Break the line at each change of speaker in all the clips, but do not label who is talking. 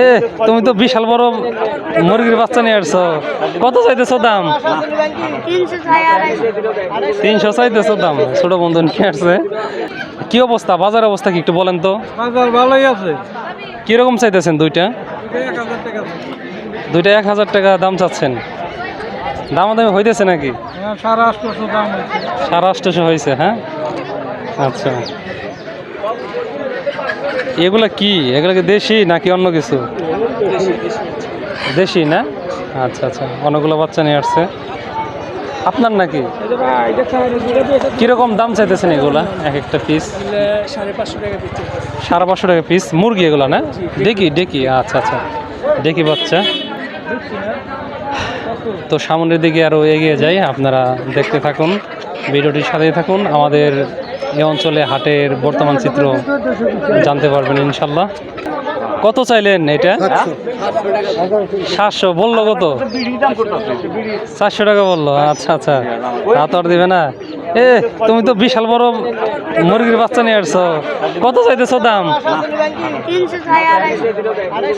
এ তুমি তো বিশাল বড় মুরগির বাচ্চা নিয়ে আসছো, কত চাইতেছো দাম? 300 চাইতেছো দাম। ছোট বন্ধু নিয়ে আসছে। কি অবস্থা, বাজার অবস্থা কি একটু বলেন তো?
বাজার ভালোই আছে।
কিরকম চাইতেছেন দুইটা? 1000 টাকা দাম চাচ্ছেন। দামাদামি হইতেছে নাকি?
850 দাম হয়েছে।
850 হয়েছে, হ্যাঁ আচ্ছা। এগুলা কি, এগুলা কি দেশি নাকি অন্য কিছু? দেশি না? আচ্ছা আচ্ছা, অনেকগুলো বাচ্চা নিয়ে আসছে। আপনার নাকি? কিরকম দাম চাইতেছেন এগুলা এক একটা পিস? 550 টাকা পিস। মুরগি এগুলা না? ডেকি, আচ্ছা আচ্ছা, ডেকি বাচ্চা। তো সামনের দিকে আরও এগিয়ে যাই, আপনারা দেখতে থাকুন, ভিডিওটির সাথেই থাকুন। আমাদের এই অঞ্চলে হাটের বর্তমান চিত্র জানতে পারবেন ইনশাল্লাহ। কত চাইলেন এটা? 700 বললো। কত? 400 টাকা বললো। আচ্ছা আচ্ছা, তা তো আর দিবে না। এ তুমি তো বিশাল বড় মুরগির বাচ্চা নিয়ে আসছো, কত চাইতেছো দাম?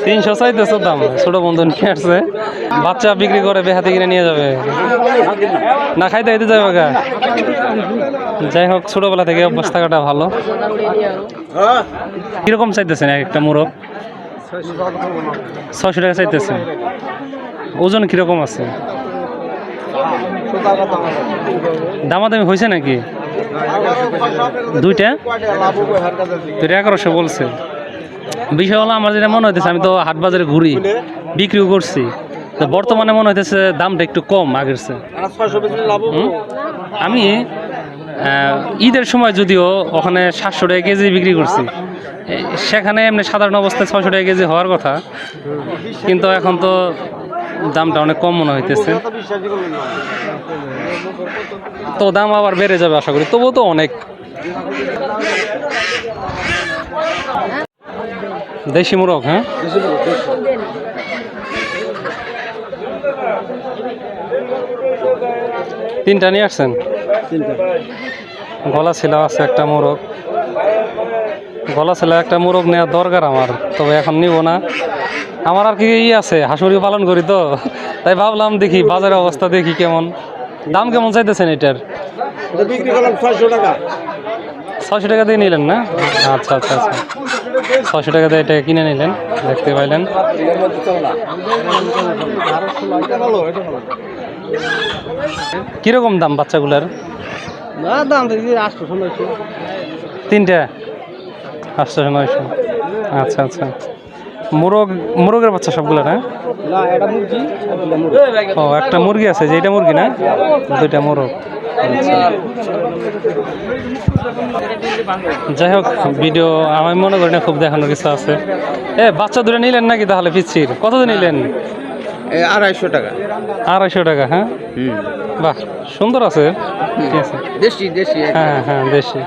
300 চাইতেছো দাম। ছোট বন্ধু নিয়ে আসছে, বাচ্চা বিক্রি করে বেহাতে কিনে নিয়ে যাবে না, খাইতে খাইতে যাবে গা। যাই হোক, ছোটবেলা থেকে অভ্যাস থাকাটা ভালো। কিরকম চাইতেছেন এক একটা মোরগ? 600 টাকা চাইতেছেন। ওজন কিরকম আছে? দামাদামি হয়েছে নাকি? দুইটা 1100 বলছে। বিষয় হলো, আমার যেটা মনে হইতেছে, আমি তো হাট বাজারে ঘুরি, বিক্রিও করছি, তো বর্তমানে মনে হইতেছে দামটা একটু কম আগের চেয়ে। আমি ঈদের সময় যদিও ওখানে 700 টাকা কেজি বিক্রি করছি, সেখানে এমনি সাধারণ অবস্থায় 600 টাকা কেজি হওয়ার কথা, কিন্তু এখন তো দামটা অনেক কম মনে হইতেছে। তো দাম আবার বেড়ে যাবে আশা করি, তবুও তো অনেক। দেশি মোরগ, হ্যাঁ তিনটা নিয়ে আসছেন। গলা ছিল আছে একটা মোরগ, গলা ছিল একটা মোরগ নেওয়ার দরকার আমার, তবে এখন নিব না। আমার আর কি আছে, হাঁসুরি পালন করি তো, তাই ভাবলাম দেখি বাজারের অবস্থা দেখি কেমন। দাম কেমন চাইতেছেন এটার? 600 টাকা দিয়ে নিলেন না? আচ্ছা আচ্ছা আচ্ছা, 600 টাকা দিয়ে এটা কিনে নিলেন, দেখতে পাইলেন। কিরকম দাম বাচ্চাগুলার? তিনটা 800-900। আচ্ছা আচ্ছা, মোরগের বাচ্চা সবগুলো না? ও, একটা মুরগি আছে, যে এটা মুরগি না, দুইটা মোরগ। যাই হোক, ভিডিও আমি মনে করি না খুব দেখানোর কিছু আছে। বাচ্চা দুটো নিলেন নাকি তাহলে পিচ্ছির? কত নিলেন?
250 টাকা।
250 টাকা, হ্যাঁ বাহ, সুন্দর আছে। ঠিক আছে,
দেশি।
হ্যাঁ হ্যাঁ দেশি।